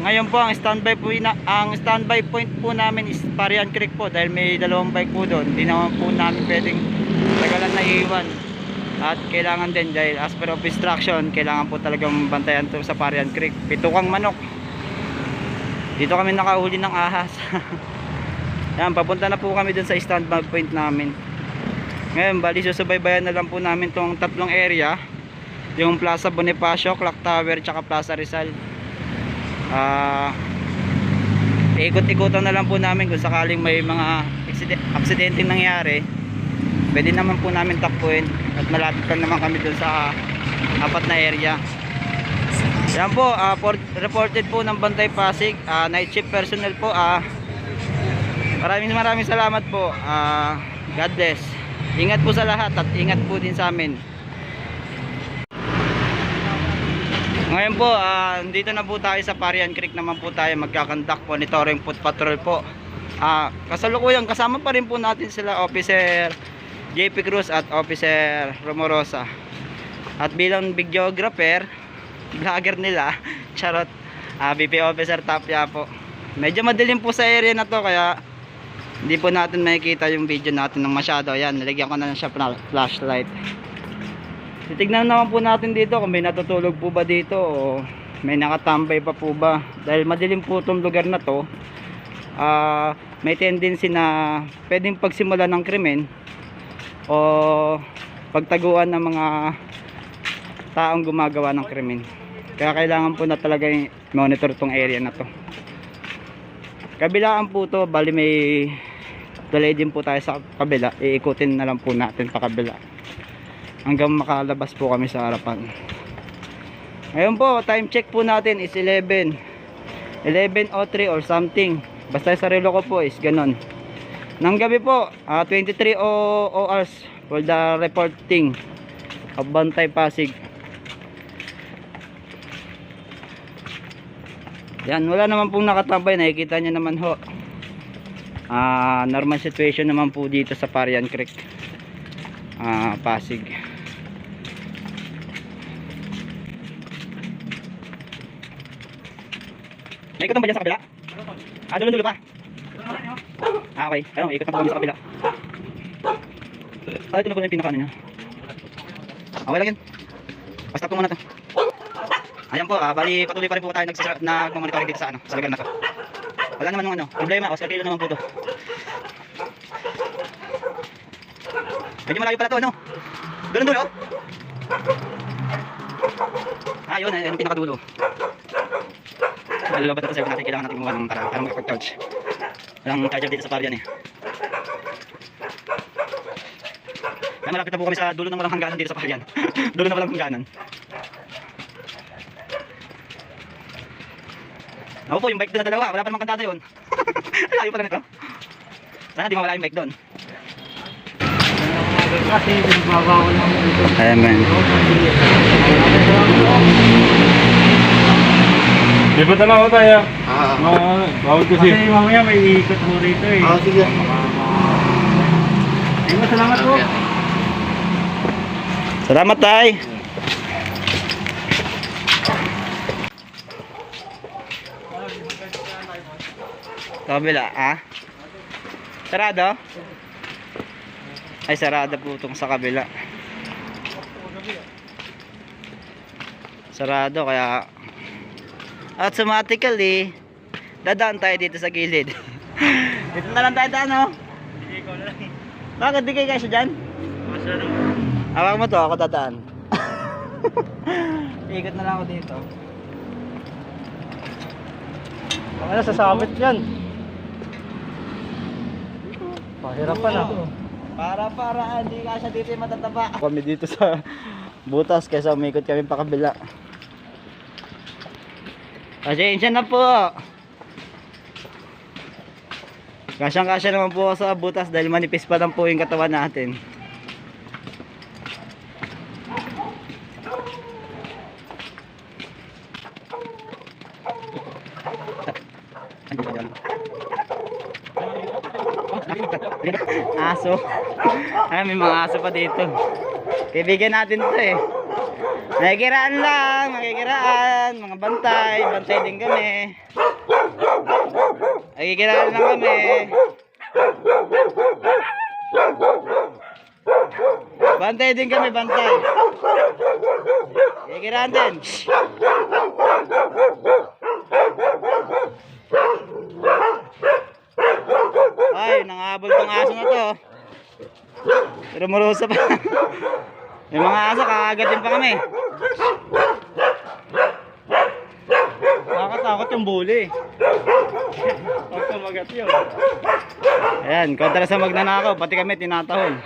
ngayon po ang standby point po namin is Parian Creek po dahil may dalawang bike po doon. Hindi naman po namin pwedeng tagalan na iwan. At kailangan din dahil as per of instruction, kailangan po talagang bantayan to sa Parian Creek. Pitukang manok. Dito kami nakahuli ng ahas. Yan, papunta na po kami dun sa standby point namin. Ngayon, bali susubaybayan na lang po namin tong tatlong area. Yung Plaza Bonifacio, Clock Tower, tsaka Plaza Rizal. Ikot-ikotan na lang po namin kung sakaling may mga aksidente nangyari. Pwede naman po namin takbuhin at malapit lang naman kami dun sa apat na area. Yan po, reported po ng Bantay Pasig, night shift personnel po. Maraming salamat po. God bless. Ingat po sa lahat at ingat po din sa amin. Ngayon po, dito na po tayo sa Parian Creek naman po tayo magkakandak monitoring foot patrol po. Kasalukuyan kasama pa rin po natin sila Officer JP Cruz at Officer Romorosa. At bilang videographer, vlogger nila, charot, BP Officer Tapia po. Medyo madilim po sa area na to kaya hindi po natin makikita yung video natin ng masyado. Ayan, nilagyan ko na siya flashlight. Titignan naman po natin dito kung may natutulog po ba dito o may nakatambay pa po ba. Dahil madilim po itong lugar na to, may tendency na pwedeng pagsimula ng krimen o pagtaguan ng mga taong gumagawa ng krimen. Kaya kailangan po na talaga monitor tong area na to. Kabilaan po to, bali may tulay din po tayo sa kabila. Iikutin na lang po natin pa kabila hanggang makalabas po kami sa harapan. Ngayon po, time check po natin is 11:03 or something. Basta sa relo ko po is ganon. Nang gabi po, 23 hours for the reporting of Bantay Pasig. Yan, wala naman pong nakatambay, nakikita nyo naman ho. Normal situation naman po dito sa Parian Creek, Pasig. May ikot ba dyan sa kabila? Dulo-dulo pa. Okay, ayun, ikot na po kami sa kabila. Ito na po yung pinaka-ano nyo. Okay lang yun. Basta po muna to. Ayan po, bali patuloy pa rin po tayo nagmamonitoring dito sa lugar na to. Wala naman ng problema, Oscar Kilo naman po to. Medyo malayo pala to, ano? Dulo-dulo. Ayun, yung pinakadulo. Malalabat na ito, sabi natin, kailangan natin gumawa ng para makapag-charge. Walang charger dito sa Parian eh. Ay, malapit na po kami sa dulo ng walang hangganan dito sa Parian. Dulo na walang hangganan. Ako po, yung bike doon na dalawa, wala pa namang kantata yun. Layo pala nito. Sana di mawala yung bike doon. Ayan man. Lipat na lang ako tayo. Bawal kasi. Kasi mamaya may ikot mo rito eh. Sige. Salamat po. Salamat tay. Kabila, sarado? Ay, sarado po itong sa kabila. Sarado, kaya automatically dadaan tayo dito sa gilid. Dito na lang tayo daan, no? Hindi ko na lang. Bakit di kayo kasi dyan? Masyado. Awak mo to, ako dadaan. Ikot na lang ako dito. Ano, sasabit yan. Pahirapan ah. Para hindi kasi dito yung matataba. Kami dito sa butas kaysa umikot kami pa kabila. Pasensya na po. Kasyang-kasya naman po ako sa butas dahil manipis pa lang po yung katawan natin. Aso. Ay, may mga aso pa dito. Kaibigan natin to eh. Nakikiraan lang, nakikiraan. Mga bantay, bantay din kami. Nakikiraan lang kami. Bantay din kami, bantay. Nakikiraan din. Ay, nangahabol tong aso na to. Pero marusa pa. May mga aso, kakagatin pa kami. Nakakatakot yung bully. Huwag kumagat yun. Ayan, kontra sa magnanakaw, pati kami tinatahol.